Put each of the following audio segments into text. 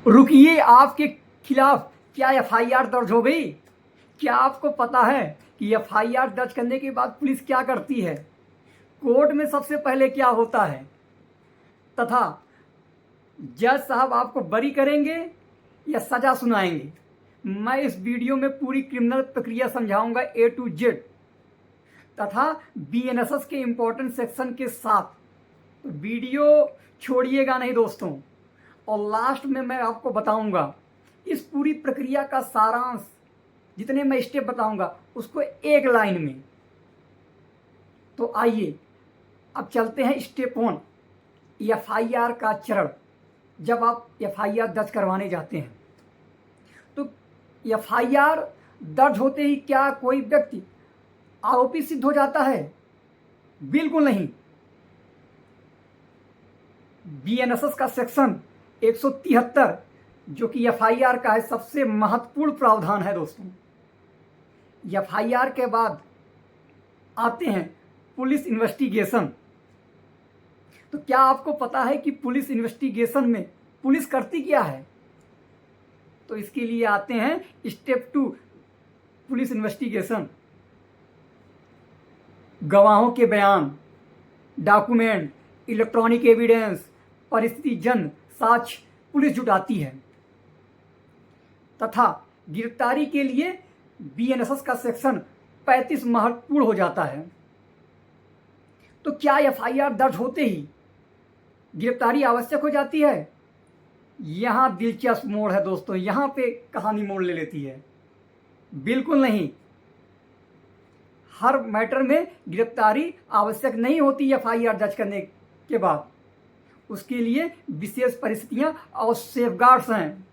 रुकिए, आपके खिलाफ क्या एफआईआर दर्ज हो गई? क्या आपको पता है कि एफआईआर दर्ज करने के बाद पुलिस क्या करती है? कोर्ट में सबसे पहले क्या होता है तथा जज साहब आपको बरी करेंगे या सजा सुनाएंगे? मैं इस वीडियो में पूरी क्रिमिनल प्रक्रिया समझाऊंगा A to Z तथा BNSS के इम्पोर्टेंट सेक्शन के साथ। तो वीडियो छोड़िएगा नहीं दोस्तों, और लास्ट में मैं आपको बताऊंगा इस पूरी प्रक्रिया का सारांश। जितने मैं स्टेप बताऊंगा उसको एक लाइन में। तो आइए अब चलते हैं स्टेप 1, एफआईआर का चरण। जब आप एफआईआर दर्ज करवाने जाते हैं तो एफआईआर दर्ज होते ही क्या कोई व्यक्ति आरोपी सिद्ध हो जाता है? बिल्कुल नहीं। बीएनएसएस का सेक्शन 173 जो कि एफआईआर का है, सबसे महत्वपूर्ण प्रावधान है दोस्तों। एफआईआर के बाद आते हैं पुलिस इन्वेस्टिगेशन। तो क्या आपको पता है कि पुलिस इन्वेस्टिगेशन में पुलिस करती क्या है? तो इसके लिए आते हैं स्टेप 2, पुलिस इन्वेस्टिगेशन। गवाहों के बयान, डॉक्यूमेंट, इलेक्ट्रॉनिक एविडेंस, परिस्थितिजन्य साक्ष्य पुलिस जुटाती है तथा गिरफ्तारी के लिए बीएनएसएस का सेक्शन 35 महत्वपूर्ण हो जाता है। तो क्या एफआईआर दर्ज होते ही गिरफ्तारी आवश्यक हो जाती है? यहां दिलचस्प मोड़ है दोस्तों, यहां पे कहानी मोड़ ले लेती है। बिल्कुल नहीं, हर मैटर में गिरफ्तारी आवश्यक नहीं होती एफआईआर दर्ज करने के बाद। उसके लिए विशेष परिस्थितियां और सेफगार्ड्स हैं।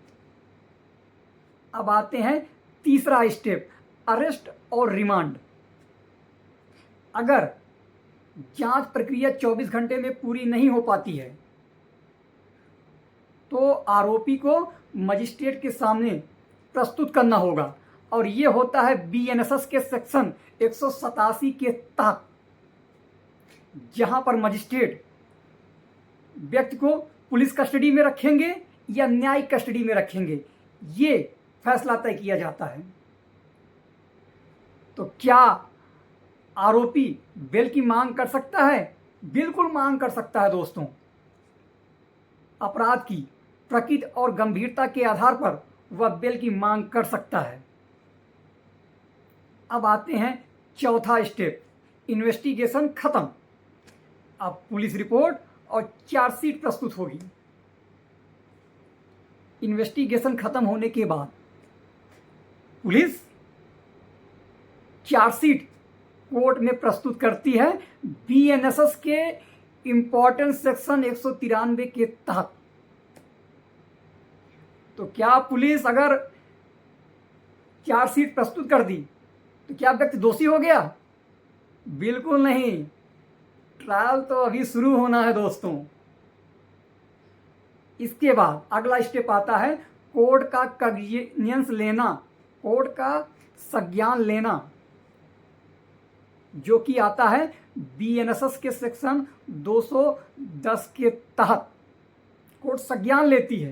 अब आते हैं तीसरा स्टेप, अरेस्ट और रिमांड। अगर जांच प्रक्रिया 24 घंटे में पूरी नहीं हो पाती है तो आरोपी को मजिस्ट्रेट के सामने प्रस्तुत करना होगा, और ये होता है बीएनएसएस के सेक्शन 187 के तहत, जहां पर मजिस्ट्रेट व्यक्ति को पुलिस कस्टडी में रखेंगे या न्यायिक कस्टडी में रखेंगे, ये फैसला तय किया जाता है। तो क्या आरोपी बेल की मांग कर सकता है? बिल्कुल मांग कर सकता है दोस्तों। अपराध की प्रकृति और गंभीरता के आधार पर वह बेल की मांग कर सकता है। अब आते हैं चौथा स्टेप, इन्वेस्टिगेशन खत्म। अब पुलिस रिपोर्ट और चार्जशीट प्रस्तुत होगी। इन्वेस्टिगेशन खत्म होने के बाद पुलिस चार्जशीट कोर्ट में प्रस्तुत करती है बीएनएसएस के इंपॉर्टेंट सेक्शन 193 के तहत। तो क्या पुलिस अगर चार्जशीट प्रस्तुत कर दी तो क्या व्यक्ति दोषी हो गया? बिल्कुल नहीं, ट्रायल तो अभी शुरू होना है दोस्तों। इसके बाद अगला स्टेप आता है कोर्ट का कॉग्निजेंस लेना, कोर्ट का संज्ञान लेना, जो कि आता है बीएनएसएस के सेक्शन 210 के तहत कोर्ट संज्ञान लेती है,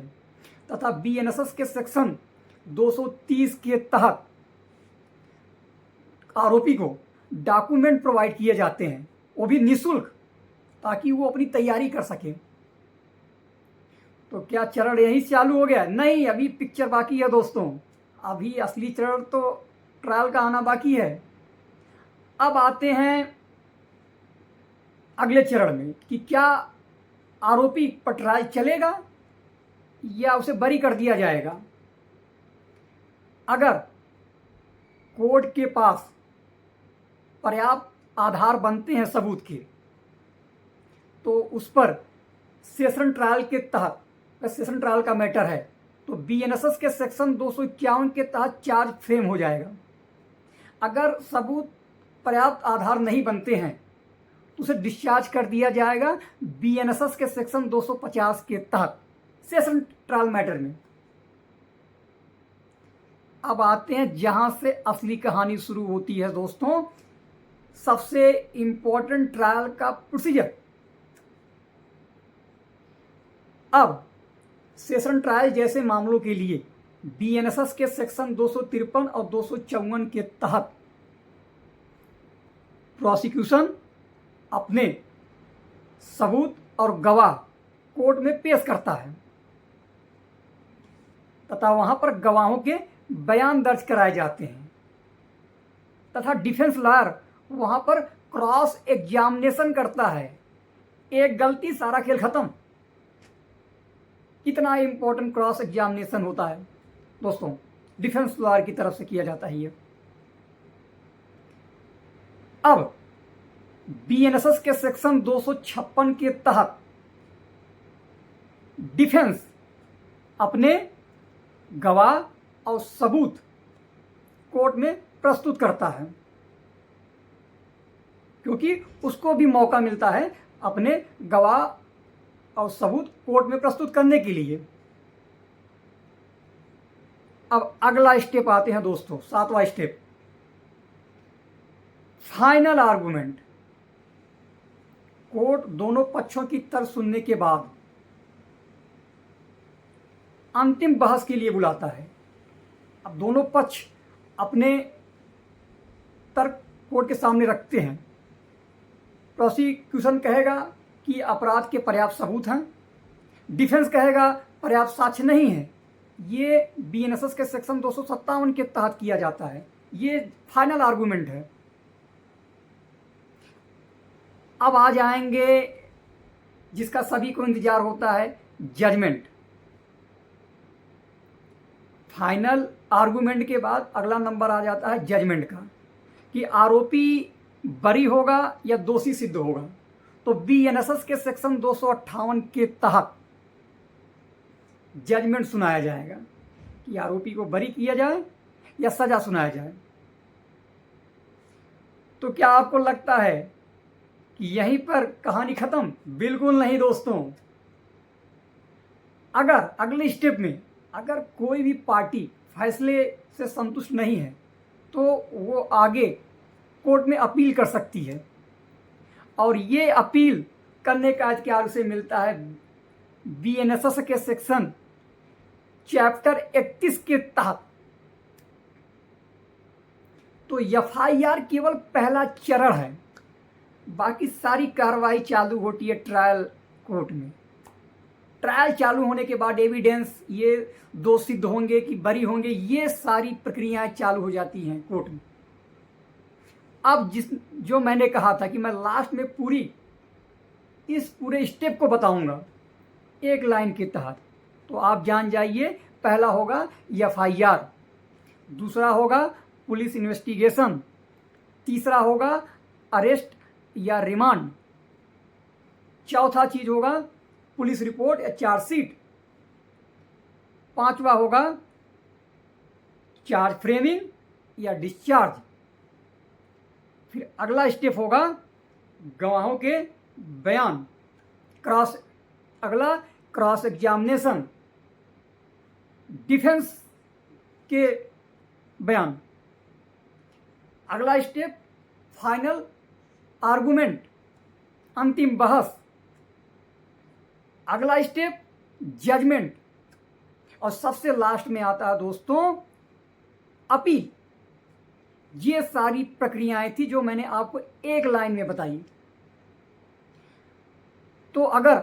तथा बीएनएसएस के सेक्शन 230 के तहत आरोपी को डॉक्यूमेंट प्रोवाइड किए जाते हैं, वो भी निःशुल्क, ताकि वो अपनी तैयारी कर सके। तो क्या चरण यही चालू हो गया? नहीं, अभी पिक्चर बाकी है दोस्तों। अभी असली चरण तो ट्रायल का आना बाकी है। अब आते हैं अगले चरण में कि क्या आरोपी पर ट्रायल चलेगा या उसे बरी कर दिया जाएगा। अगर कोर्ट के पास पर्याप्त आधार बनते हैं सबूत के, तो उस पर सेशन ट्रायल के तहत, सेशन ट्रायल का मैटर है तो बीएनएसएस के सेक्शन 251 के तहत चार्ज फ्रेम हो जाएगा। अगर सबूत पर्याप्त आधार नहीं बनते हैं तो उसे डिस्चार्ज कर दिया जाएगा बीएनएसएस के सेक्शन 250 के तहत सेशन ट्रायल मैटर में। अब आते हैं जहां से असली कहानी शुरू होती है दोस्तों, सबसे इंपॉर्टेंट ट्रायल का प्रोसीजर। अब सेशन ट्रायल जैसे मामलों के लिए बीएनएसएस के सेक्शन 253 और 254 के तहत प्रोसिक्यूशन अपने सबूत और गवाह कोर्ट में पेश करता है तथा वहां पर गवाहों के बयान दर्ज कराए जाते हैं तथा डिफेंस लॉयर वहां पर क्रॉस एग्जामिनेशन करता है। एक गलती सारा खेल खत्म। कितना इंपॉर्टेंट क्रॉस एग्जामिनेशन होता है दोस्तों, डिफेंस लॉयर की तरफ से किया जाता है ये। अब बीएनएसएस के सेक्शन 256 के तहत डिफेंस अपने गवाह और सबूत कोर्ट में प्रस्तुत करता है, क्योंकि उसको भी मौका मिलता है अपने गवाह और सबूत कोर्ट में प्रस्तुत करने के लिए। अब अगला स्टेप आते हैं दोस्तों, 7वां स्टेप, फाइनल आर्गुमेंट। कोर्ट दोनों पक्षों की तर्क सुनने के बाद अंतिम बहस के लिए बुलाता है। अब दोनों पक्ष अपने तर्क कोर्ट के सामने रखते हैं। प्रोसिक्यूशन कहेगा कि अपराध के पर्याप्त सबूत हैं, डिफेंस कहेगा पर्याप्त साक्ष्य नहीं है। ये बीएनएसएस के सेक्शन 257 के तहत किया जाता है। ये फाइनल आर्गुमेंट है। अब आ जाएंगे जिसका सभी को इंतजार होता है, जजमेंट। फाइनल आर्गुमेंट के बाद अगला नंबर आ जाता है जजमेंट का, कि आरोपी बरी होगा या दोषी सिद्ध होगा। तो बीएनएसएस के सेक्शन 258 के तहत जजमेंट सुनाया जाएगा कि आरोपी को बरी किया जाए या सजा सुनाया जाए। तो क्या आपको लगता है कि यहीं पर कहानी खत्म? बिल्कुल नहीं दोस्तों। अगर अगले स्टेप में अगर कोई भी पार्टी फैसले से संतुष्ट नहीं है तो वो आगे कोर्ट में अपील कर सकती है, और ये अपील करने का अधिकार उसे मिलता है बीएनएसएस के सेक्शन चैप्टर 31 के तहत। तो एफआईआर केवल पहला चरण है, बाकी सारी कार्रवाई चालू होती है ट्रायल कोर्ट में। ट्रायल चालू होने के बाद एविडेंस, ये दोष सिद्ध होंगे कि बरी होंगे, ये सारी प्रक्रियाएं चालू हो जाती हैं कोर्ट में। अब जो मैंने कहा था कि मैं लास्ट में इस पूरे स्टेप को बताऊंगा एक लाइन के तहत, तो आप जान जाइए। पहला होगा एफआईआर, दूसरा होगा पुलिस इन्वेस्टिगेशन, तीसरा होगा अरेस्ट या रिमांड, चौथा चीज होगा पुलिस रिपोर्ट या चार्जशीट, पांचवा होगा चार्ज फ्रेमिंग या डिस्चार्ज। फिर अगला स्टेप होगा गवाहों के बयान, अगला क्रॉस एग्जामिनेशन, डिफेंस के बयान, अगला स्टेप फाइनल आर्गुमेंट, अंतिम बहस, अगला स्टेप जजमेंट, और सबसे लास्ट में आता है दोस्तों अपील। ये सारी प्रक्रियाएं थी जो मैंने आपको एक लाइन में बताई। तो अगर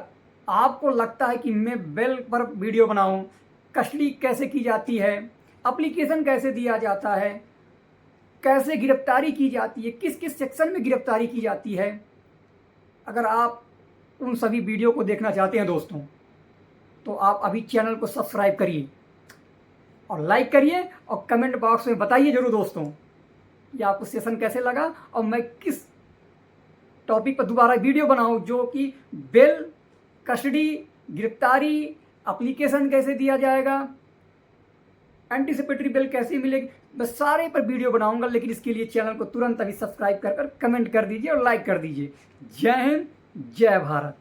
आपको लगता है कि मैं बेल पर वीडियो बनाऊं, कस्टडी कैसे की जाती है, एप्लीकेशन कैसे दिया जाता है, कैसे गिरफ्तारी की जाती है, किस किस सेक्शन में गिरफ्तारी की जाती है, अगर आप उन सभी वीडियो को देखना चाहते हैं दोस्तों, तो आप अभी चैनल को सब्सक्राइब करिए और लाइक करिए और कमेंट बॉक्स में बताइए जरूर दोस्तों कि आपको सेशन कैसे लगा और मैं किस टॉपिक पर दोबारा वीडियो बनाऊं, जो कि बेल, कस्टडी, गिरफ्तारी, एप्लीकेशन कैसे दिया जाएगा, एंटीसिपेटरी बेल कैसे मिलेगी, मैं सारे पर वीडियो बनाऊंगा। लेकिन इसके लिए चैनल को तुरंत अभी सब्सक्राइब कर कमेंट कर दीजिए और लाइक कर दीजिए। जय हिंद, जय भारत।